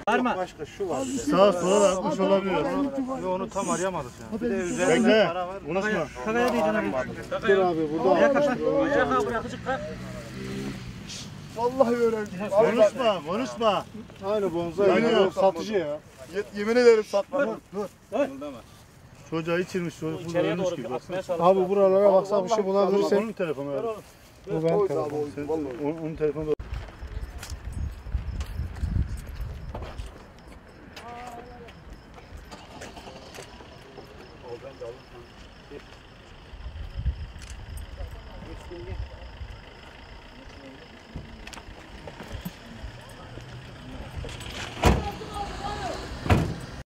Var mı? Başka şu var. Sağa sola atmış olabilir. Onu tam arayamadık ya. Bir de üzerinde Bekle. para var. Konuşma. Kakaya diyeceksin abi. Dur abi burada. Ayağa kalk. Ayağa kalk bırakıcık kalk. Vallahi öğrendim. Konuşma, konuşma. Aynı bonza. Aynı Satıcı ya. Yemin ederim satmadım. Çocuğa içirmiş, çocuk burada ölmüş gibi. Baksana. Abi buralara baksa bir şey bulabilirsek. Onun telefonu ver. Bu ben. Abi, vallahi. Onun telefonu